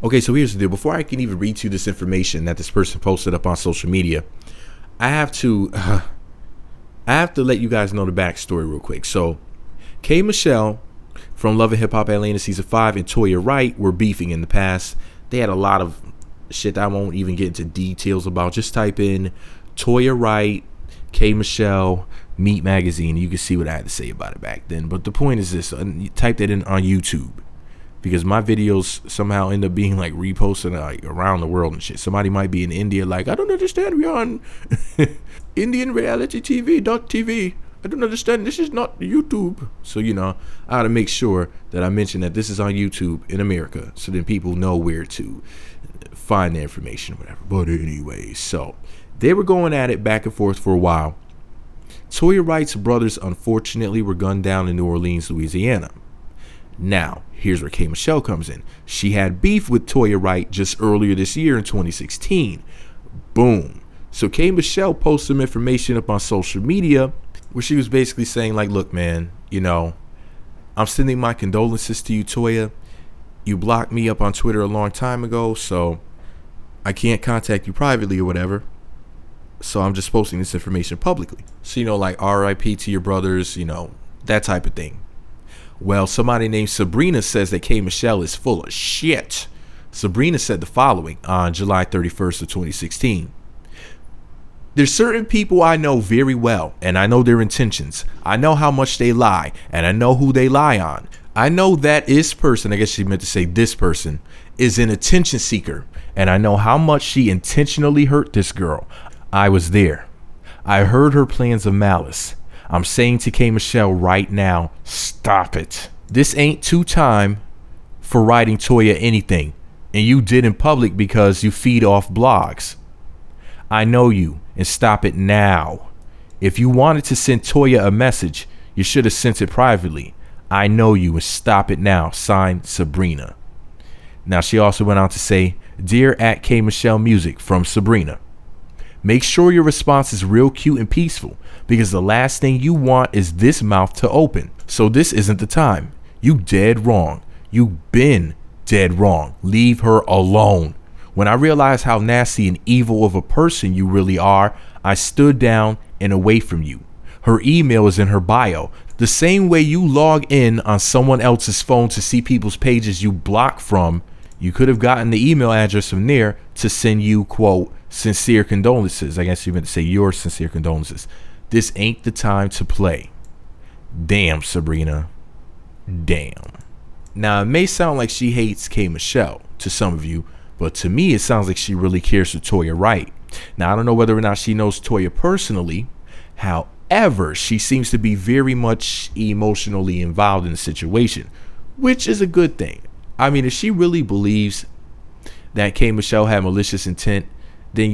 Okay, so here's the deal. Before I can even read you this information that this person posted up on social media, I have to let you guys know the backstory real quick. So, K Michelle from Love and Hip Hop Atlanta season 5 and Toya Wright were beefing in the past. They had a lot of shit that I won't even get into details about. Just type in Toya Wright, K Michelle, Meat Magazine. You can see what I had to say about it back then. But the point is this: type that in on YouTube, because my videos somehow end up being like reposted like around the world and shit. Somebody might be in India like, I don't understand, we're on Indian reality TV. I don't understand, this is not YouTube. So, I gotta make sure that I mention that this is on YouTube in America, so then people know where to find the information or whatever. But anyway, so they were going at it back and forth for a while. Toya Wright's brothers unfortunately were gunned down in New Orleans, Louisiana. Now, here's where K Michelle comes in. She had beef with Toya Wright just earlier this year in 2016. Boom. So K Michelle posted some information up on social media where she was basically saying like, look, man, I'm sending my condolences to you, Toya. You blocked me up on Twitter a long time ago, so I can't contact you privately or whatever. So I'm just posting this information publicly. So, like RIP to your brothers, that type of thing. Well, somebody named Sabrina says that K Michelle is full of shit. Sabrina said the following on July 31st of 2016. There's certain people I know very well, and I know their intentions. I know how much they lie, and I know who they lie on. I know that this person, I guess she meant to say this person, is an attention seeker, and I know how much she intentionally hurt this girl. I was there. I heard her plans of malice. I'm saying to K Michelle right now, stop it. This ain't time for writing Toya anything, and you did in public because you feed off blogs. I know you, and stop it now. If you wanted to send Toya a message, you should have sent it privately. I know you, and stop it now. Signed, Sabrina. Now, she also went on to say, Dear at K Michelle Music from Sabrina. Make sure your response is real cute and peaceful, because the last thing you want is this mouth to open. So this isn't the time. You dead wrong. You been dead wrong. Leave her alone. When I realized how nasty and evil of a person you really are, I stood down and away from you. Her email is in her bio. The same way you log in on someone else's phone to see people's pages you block from, you could have gotten the email address from there to send you, quote, sincere condolences. I guess you meant to say your sincere condolences. This ain't the time to play. Damn, Sabrina. Damn. Now, it may sound like she hates K Michelle to some of you, but to me, it sounds like she really cares for Toya Wright. Now, I don't know whether or not she knows Toya personally. However, she seems to be very much emotionally involved in the situation, which is a good thing. I mean, if she really believes that K Michelle had malicious intent, then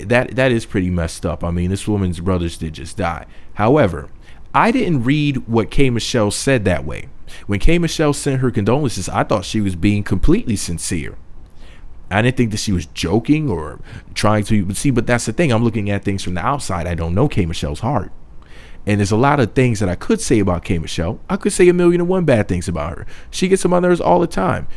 that is pretty messed up. I mean, this woman's brothers did just die. However, I didn't read what K Michelle said that way. When K Michelle sent her condolences, I thought she was being completely sincere. I didn't think that she was joking or trying to see, but that's the thing. I'm looking at things from the outside. I don't know K Michelle's heart. And there's a lot of things that I could say about K Michelle. I could say 1,000,001 bad things about her. She gets on my nerves all the time,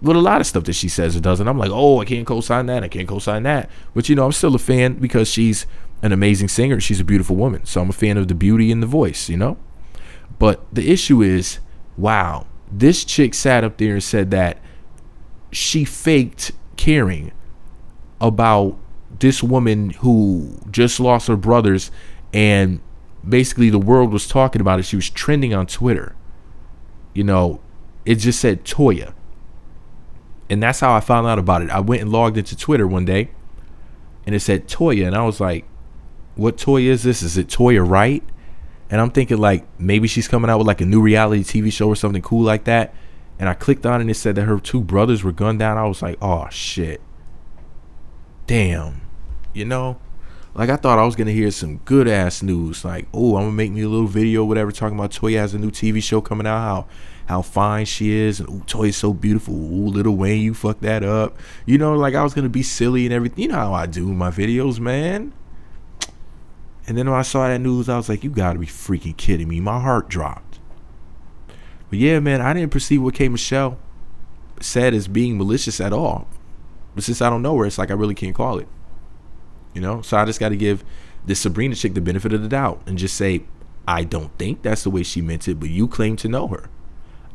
with a lot of stuff that she says or does. And I'm like, oh, I can't co-sign that. I can't co-sign that. But, I'm still a fan because she's an amazing singer. She's a beautiful woman. So I'm a fan of the beauty in the voice, But the issue is, wow, this chick sat up there and said that she faked caring about this woman who just lost her brothers, and basically the world was talking about it. She was trending on Twitter. It just said Toya. And that's how I found out about it. I went and logged into Twitter one day and it said Toya, and I was like, what Toya is this? Is it Toya Wright? And I'm thinking like maybe she's coming out with like a new reality TV show or something cool like that. And I clicked on it and it said that her two brothers were gunned down. I was like, oh shit. Damn. Like I thought I was gonna hear some good ass news. Like, oh, I'm gonna make me a little video, whatever, talking about Toya has a new TV show coming out, how fine she is, and Toya's so beautiful. Ooh, Lil Wayne, you fucked that up. Like I was gonna be silly and everything. You know how I do my videos, man. And then when I saw that news, I was like, you gotta be freaking kidding me. My heart dropped. But yeah, man, I didn't perceive with K Michelle. said as being malicious at all. But since I don't know her, it's like I really can't call it. So I just got to give this Sabrina chick the benefit of the doubt and just say, I don't think that's the way she meant it, but you claim to know her.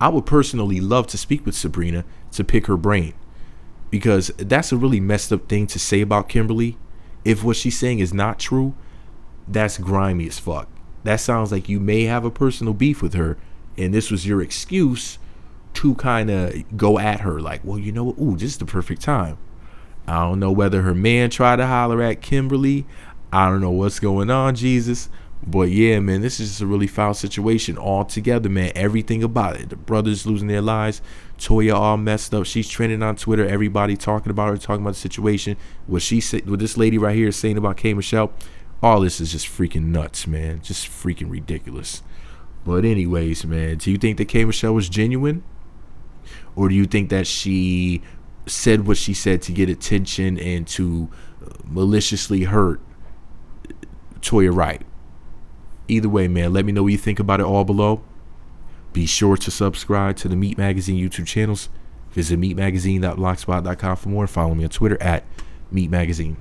I would personally love to speak with Sabrina to pick her brain, because that's a really messed up thing to say about Kimberly. If what she's saying is not true, that's grimy as fuck. That sounds like you may have a personal beef with her, and this was your excuse to kind of go at her like, well, you know what? Ooh, this is the perfect time. I don't know whether her man tried to holler at Kimberly. I don't know what's going on, Jesus. But yeah, man, this is just a really foul situation altogether, man. Everything about it. The brothers losing their lives. Toya all messed up. She's trending on Twitter. Everybody talking about her, talking about the situation. What this lady right here is saying about K. Michelle. All this is just freaking nuts, man. Just freaking ridiculous. But anyways, man, do you think that K. Michelle was genuine? Or do you think that she said what she said to get attention and to maliciously hurt Toya Wright? Either way, man, let me know what you think about it all below. Be sure to subscribe to the Meat Magazine YouTube channels. Visit meatmagazine.blogspot.com for more. Follow me on Twitter at Meat Magazine.